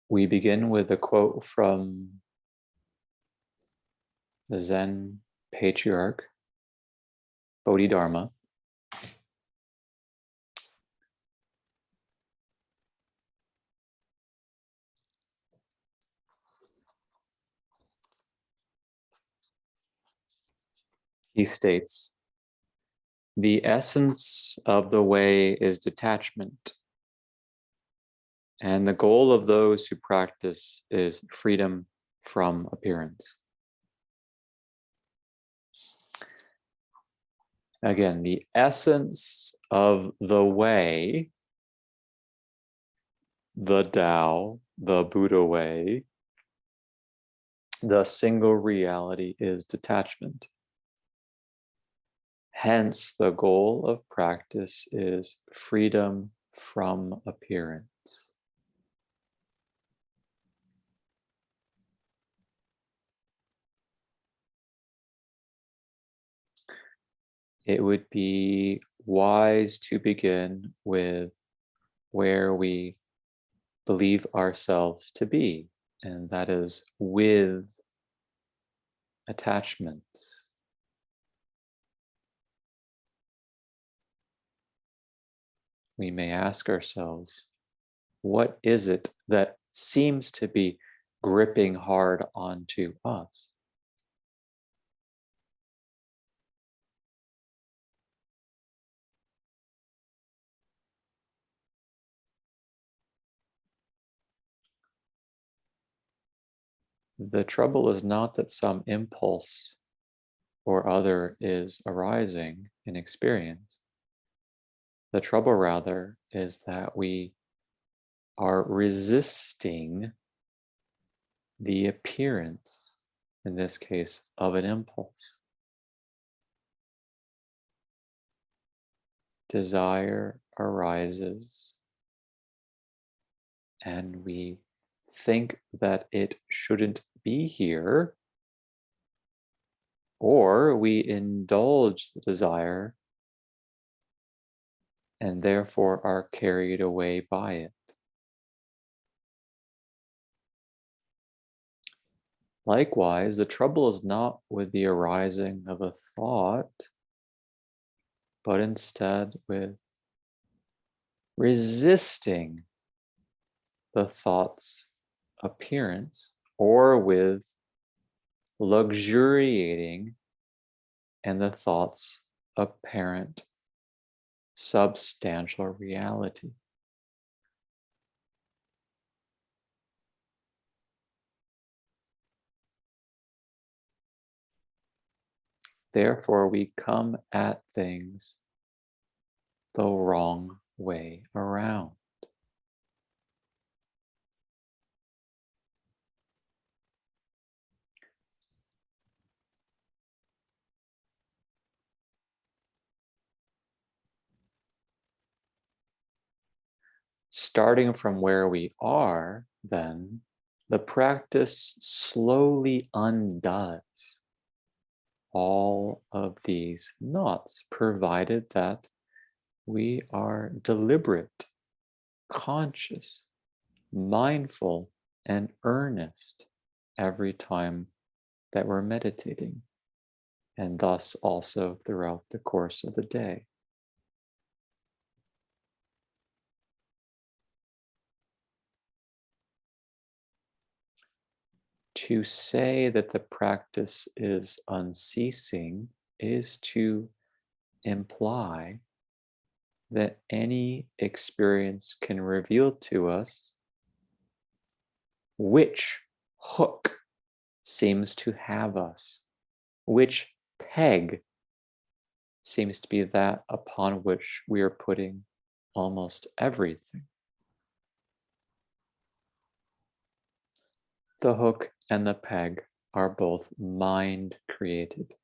We begin with a quote from the Zen patriarch, Bodhidharma. He states, "The essence of the way is detachment, and the goal of those who practice is freedom from appearance." Again, the essence of the way, the Tao, the Buddha way, the single reality is detachment. Hence, the goal of practice is freedom from appearance. It would be wise to begin with where we believe ourselves to be, and that is with attachment. We may ask ourselves, what is it that seems to be gripping hard onto us? The trouble is not that some impulse or other is arising in experience. The trouble, rather, is that we are resisting the appearance, in this case, of an impulse. Desire arises, and we think that it shouldn't be here, or we indulge the desire and therefore are carried away by it. Likewise, the trouble is not with the arising of a thought, but instead with resisting the thought's appearance, or with luxuriating in the thought's apparent substantial reality. Therefore, we come at things the wrong way around. Starting from where we are, then, the practice slowly undoes all of these knots, provided that we are deliberate, conscious, mindful, and earnest every time that we're meditating, and thus also throughout the course of the day. To say that the practice is unceasing is to imply that any experience can reveal to us which hook seems to have us, which peg seems to be that upon which we are putting almost everything. The hook and the peg are both mind created.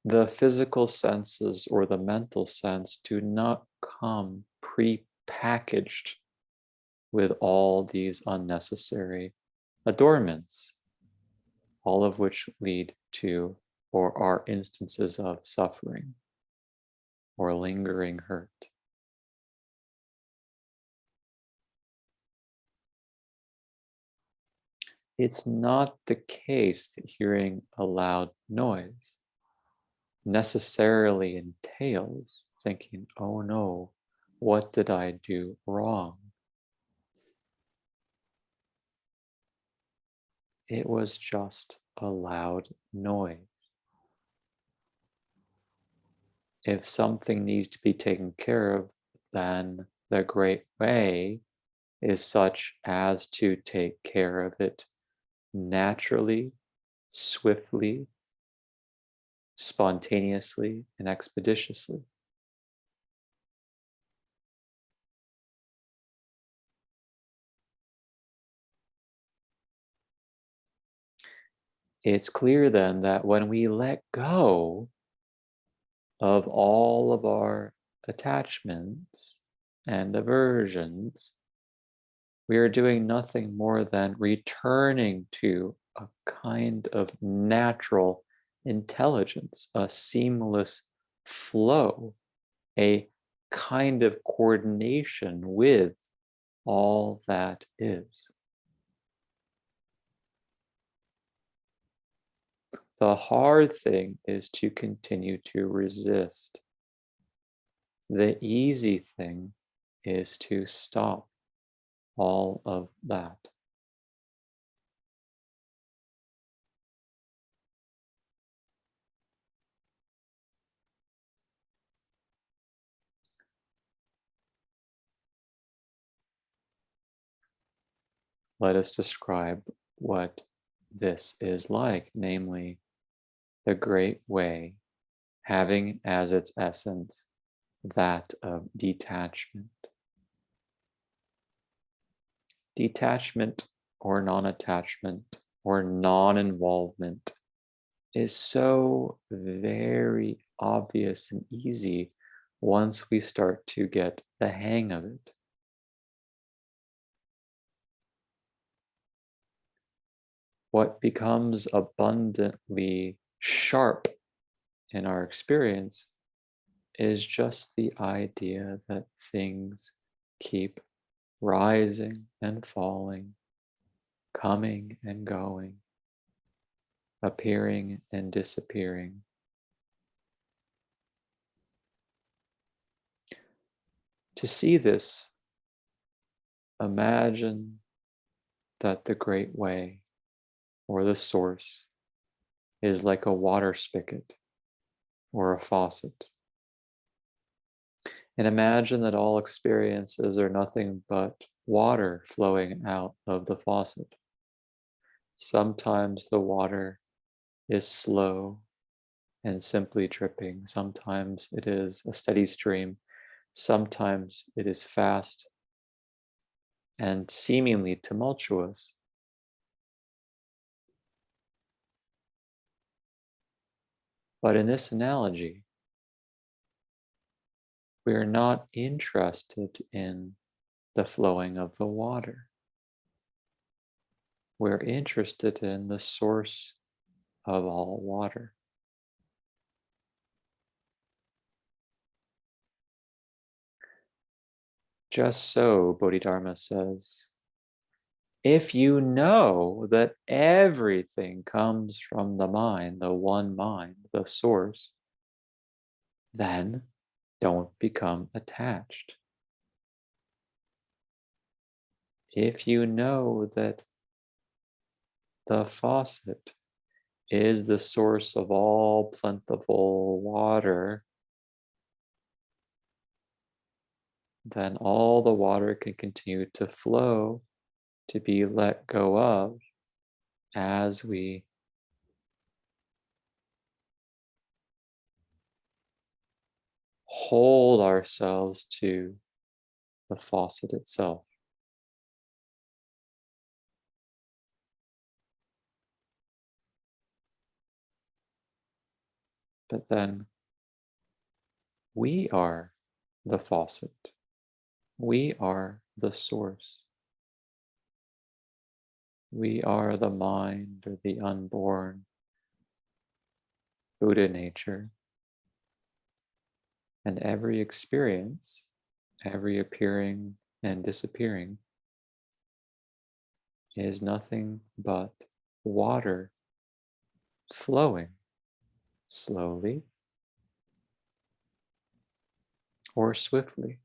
The physical senses or the mental sense do not come pre-packaged with all these unnecessary adornments, all of which lead to or are instances of suffering or lingering hurt. It's not the case that hearing a loud noise necessarily entails thinking, oh no, what did I do wrong? It was just a loud noise. If something needs to be taken care of, then the great way is such as to take care of it naturally, swiftly, spontaneously, and expeditiously. It's clear then that when we let go of all of our attachments and aversions, we are doing nothing more than returning to a kind of natural intelligence, a seamless flow, a kind of coordination with all that is. The hard thing is to continue to resist. The easy thing is to stop all of that. Let us describe what this is like, namely, the great way having as its essence that of detachment. Detachment or non attachment or non involvement is so very obvious and easy once we start to get the hang of it. What becomes abundantly sharp in our experience is just the idea that things keep rising and falling, coming and going, appearing and disappearing. To see this, imagine that the great way or the source is like a water spigot or a faucet. And imagine that all experiences are nothing but water flowing out of the faucet. Sometimes the water is slow and simply dripping. Sometimes it is a steady stream. Sometimes it is fast and seemingly tumultuous. But in this analogy, we are not interested in the flowing of the water. We're interested in the source of all water. Just so, Bodhidharma says, if you know that everything comes from the mind, the one mind, the source, then don't become attached. If you know that the faucet is the source of all plentiful water, then all the water can continue to flow, to be let go of as we hold ourselves to the faucet itself. But then we are the faucet. We are the source. We are the mind or the unborn Buddha nature, and every experience, every appearing and disappearing, is nothing but water flowing slowly or swiftly.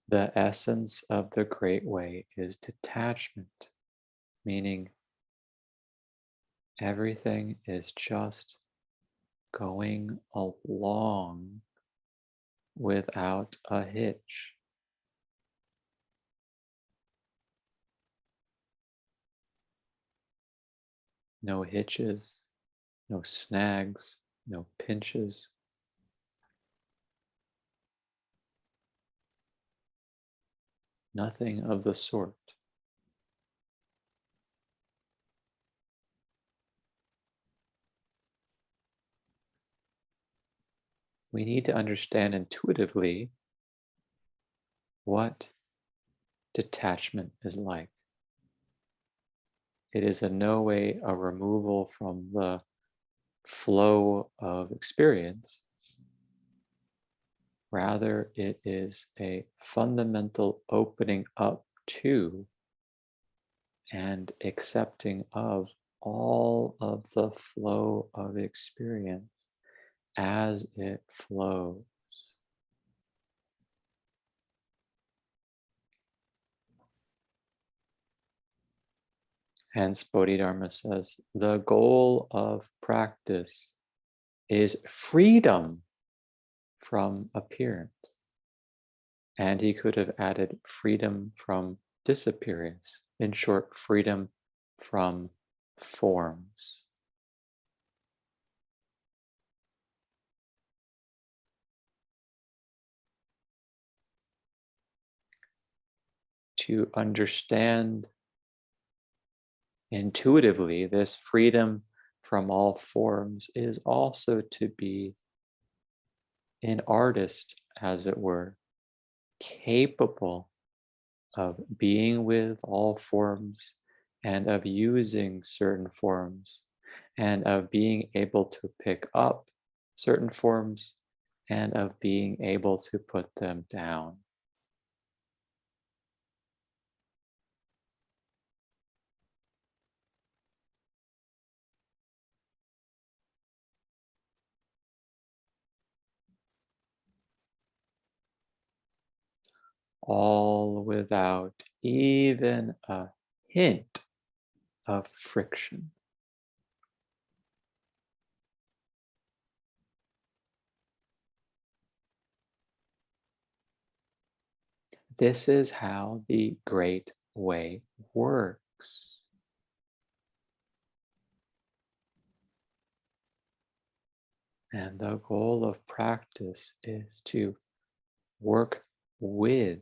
The essence of the Great Way is detachment, meaning everything is just going along without a hitch. No hitches, no snags, no pinches. Nothing of the sort. We need to understand intuitively what detachment is like. It is in no way a removal from the flow of experience. Rather, it is a fundamental opening up to and accepting of all of the flow of experience as it flows. Hence, Bodhidharma says the goal of practice is freedom from appearance. And he could have added freedom from disappearance. In short, freedom from forms. To understand intuitively this freedom from all forms is also to be an artist, as it were, capable of being with all forms and of using certain forms and of being able to pick up certain forms and of being able to put them down. All without even a hint of friction. This is how the Great Way works. And the goal of practice is to work with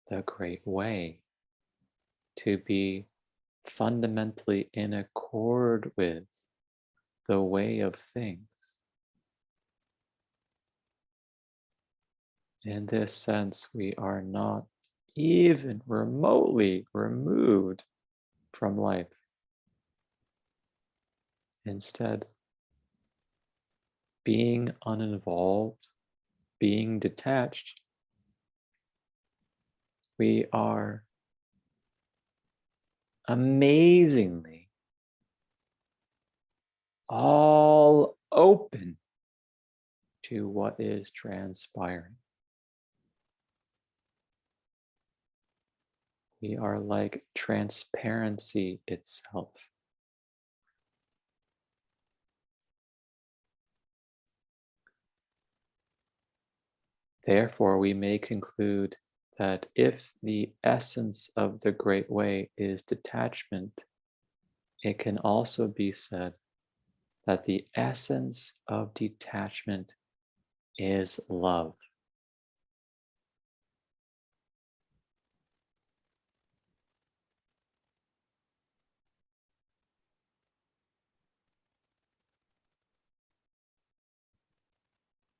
the Great Way, to be fundamentally in accord with the way of things. In this sense, we are not even remotely removed from life. Instead, being uninvolved, being detached, we are amazingly all open to what is transpiring. We are like transparency itself. Therefore, we may conclude that if the essence of the Great Way is detachment, it can also be said that the essence of detachment is love.